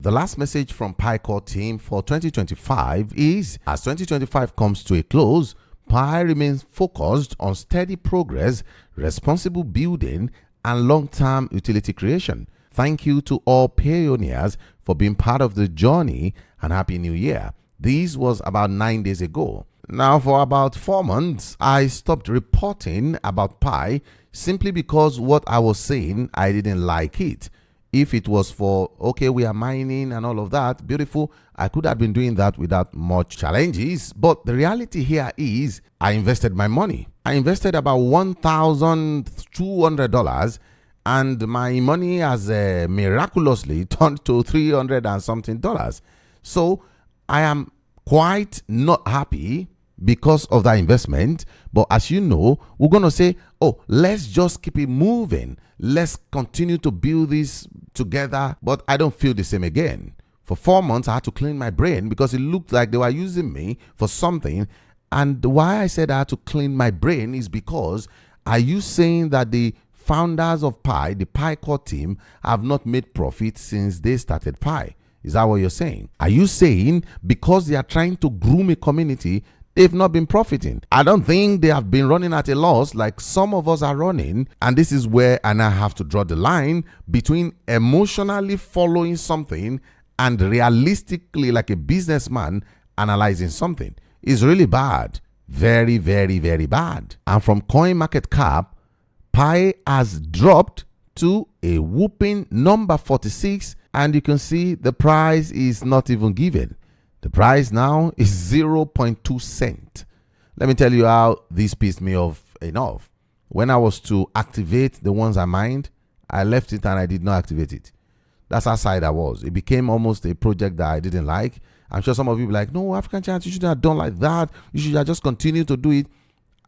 The last message from Pyore team for 2025 is, as 2025 comes to a close, Pi remains focused on steady progress, responsible building, and long-term utility creation. Thank you to all pioneers for being part of the journey, and Happy New Year. This was about 9 days ago. Now, for about 4 months, I stopped reporting about Pi simply because what I was saying, I didn't like it. If it was for, okay, we are mining and all of that, beautiful, I could have been doing that without much challenges. But the reality here is I invested my money. I invested about $1,200 and my money has miraculously turned to $300 and something. So I am quite not happy because of that investment. But as you know, we're going to say, oh, let's just keep it moving. Let's continue to build this together. But I don't feel the same again. For 4 months, I had to clean my brain because it looked like they were using me for something. And why I said I had to clean my brain is because, are you saying that the founders of Pi, the Pyore team, have not made profit since they started Pi? Is that what you're saying? Are you saying because they are trying to groom a community, they've not been profiting? I don't think they have been running at a loss like some of us are running. And this is where I now have to draw the line between emotionally following something and realistically, like a businessman, analyzing something. It's really bad. Very, very, very bad. And from CoinMarketCap, Pi has dropped to a whooping number 46. And you can see the price is not even given. The price now is 0.2 cent. Let me tell you how this pissed me off enough. When I was to activate the ones I mined, I left it and I did not activate it. That's how side I was. It became almost a project that I didn't like. I'm sure some of you will be like, no, African Chance, you should have done like that. You should have just continue to do it.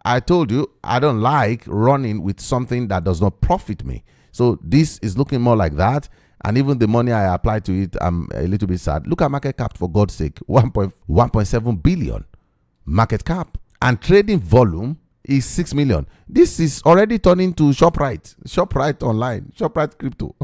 I told you, I don't like running with something that does not profit me. So this is looking more like that. And even the money I applied to it, I'm a little bit sad. Look at market cap, for God's sake, 1.7 billion market cap. And trading volume is 6 million. This is already turning to ShopRite online, ShopRite crypto.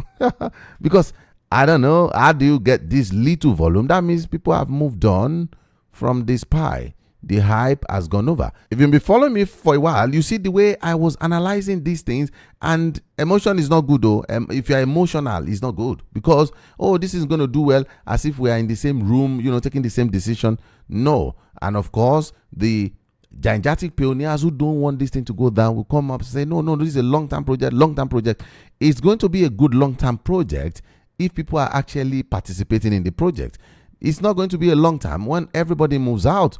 Because I don't know, how do you get this little volume? That means people have moved on from this Pi. The hype has gone over. If you've been following me for a while, you see the way I was analyzing these things, and emotion is not good though. If you're emotional, it's not good because, oh, this is going to do well, as if we are in the same room, taking the same decision. No. And of course, the gigantic pioneers who don't want this thing to go down will come up and say, no, this is a long-term project. It's going to be a good long-term project if people are actually participating in the project. It's not going to be a long time when everybody moves out.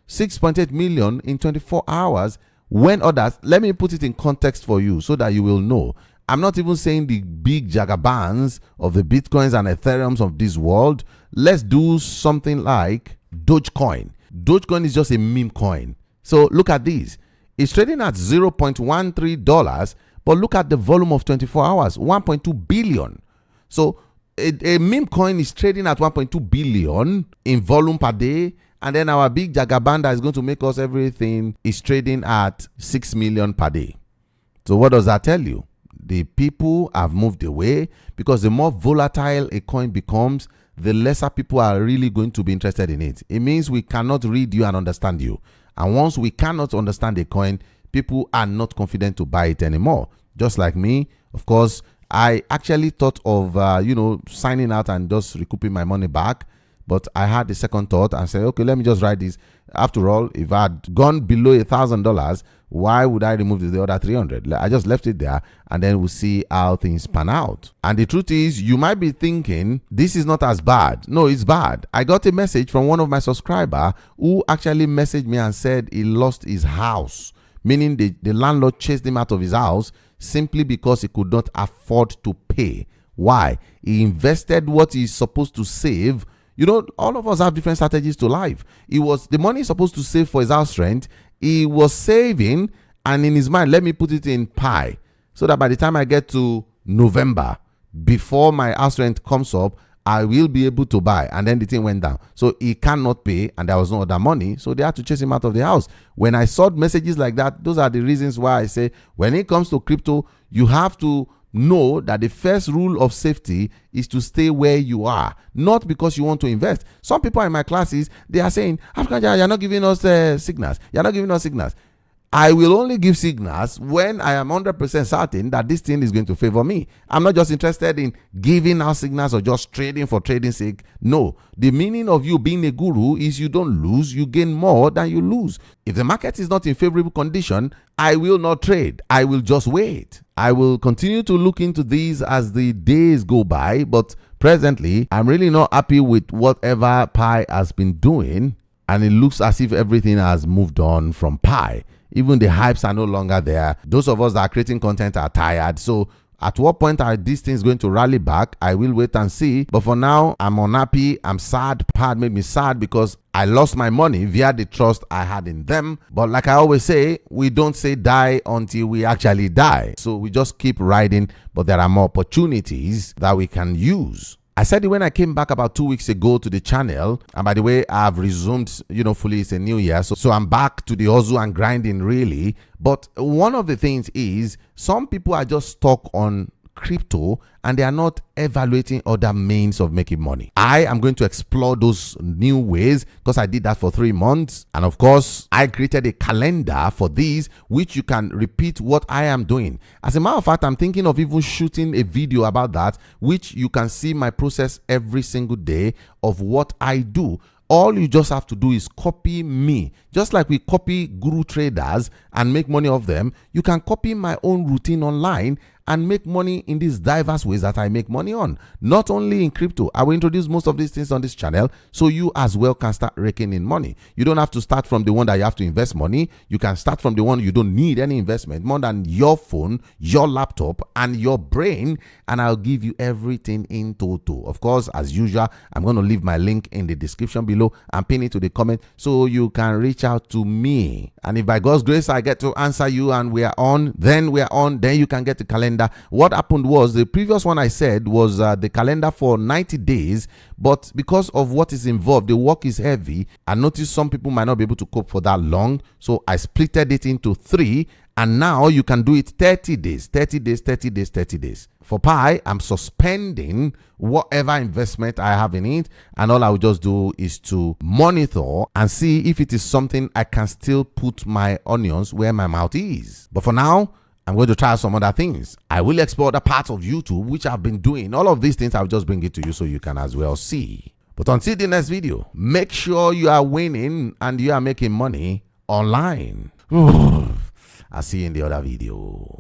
6.8 million in 24 hours when others, let me put it in context for you so that you will know. I'm not even saying the big jagabans of the Bitcoins and Ethereums of this world. Let's do something like Dogecoin. Dogecoin is just a meme coin. So look at this. It's trading at $0.13, but look at the volume of 24 hours, 1.2 billion. So a meme coin is trading at 1.2 billion in volume per day. And then our big jagaban that is going to make us everything is trading at 6 million per day. So what does that tell you? The people have moved away because the more volatile a coin becomes, the lesser people are really going to be interested in it. It means we cannot read you and understand you. And once we cannot understand a coin, people are not confident to buy it anymore. Just like me, of course, I actually thought of, signing out and just recouping my money back. But I had the second thought and said, okay, let me just write this. After all, if I had gone below $1,000, why would I remove the other 300? I just left it there and then we'll see how things pan out. And the truth is, you might be thinking, this is not as bad. No, it's bad. I got a message from one of my subscribers who actually messaged me and said he lost his house, meaning the landlord chased him out of his house simply because he could not afford to pay. Why? He invested what he's supposed to save. All of us have different strategies to life. The money he's supposed to save for his house rent, he was saving, and in his mind, let me put it in Pi, so that by the time I get to November, before my house rent comes up, I will be able to buy. And then the thing went down. So he cannot pay, and there was no other money. So they had to chase him out of the house. When I saw messages like that, those are the reasons why I say, when it comes to crypto, you have to know that the first rule of safety is to stay where you are, not because you want to invest. Some people in my classes, they are saying, African, you're not giving us signals. You're not giving us signals. I will only give signals when I am 100% certain that this thing is going to favor me. I'm not just interested in giving out signals or just trading for trading's sake. No, the meaning of you being a guru is you don't lose, you gain more than you lose. If the market is not in favorable condition, I will not trade. I will just wait. I will continue to look into these as the days go by, but presently, I'm really not happy with whatever Pi has been doing, and it looks as if everything has moved on from Pi. Even the hypes are no longer there. Those of us that are creating content are tired. So at what point are these things going to rally back? I will wait and see. But for now, I'm unhappy. I'm sad. Part made me sad because I lost my money via the trust I had in them. But like I always say, we don't say die until we actually die. So we just keep riding. But there are more opportunities that we can use. I said it when I came back about 2 weeks ago to the channel, and by the way, I've resumed, fully. It's a new year, so I'm back to the hustle and grinding really. But one of the things is some people are just stuck on crypto and they are not evaluating other means of making money. I am going to explore those new ways because I did that for 3 months, and of course I created a calendar for these which you can repeat what I am doing. As a matter of fact, I'm thinking of even shooting a video about that, which you can see my process every single day of what I do. All you just have to do is copy me. Just like we copy guru traders and make money off them, you can copy my own routine online and make money in these diverse ways that I make money on. Not only in crypto, I will introduce most of these things on this channel so you as well can start raking in money. You don't have to start from the one that you have to invest money. You can start from the one you don't need any investment more than your phone, your laptop, and your brain, and I'll give you everything in total. Of course, as usual, I'm going to leave my link in the description below and pin it to the comment so you can reach out to me. And if by God's grace I get to answer you and we are on, then you can get the calendar. What happened was the previous one I said was the calendar for 90 days, but because of what is involved, the work is heavy. I noticed some people might not be able to cope for that long, so I splitted it into 3, and now you can do it 30 days, 30 days, 30 days, 30 days. For Pi, I'm suspending whatever investment I have in it, and all I will just do is to monitor and see if it is something I can still put my onions where my mouth is. But for now, I'm going to try some other things. I will explore the parts of YouTube, which I've been doing. All of these things, I'll just bring it to you so you can as well see. But until the next video, make sure you are winning and you are making money online. I'll see you in the other video.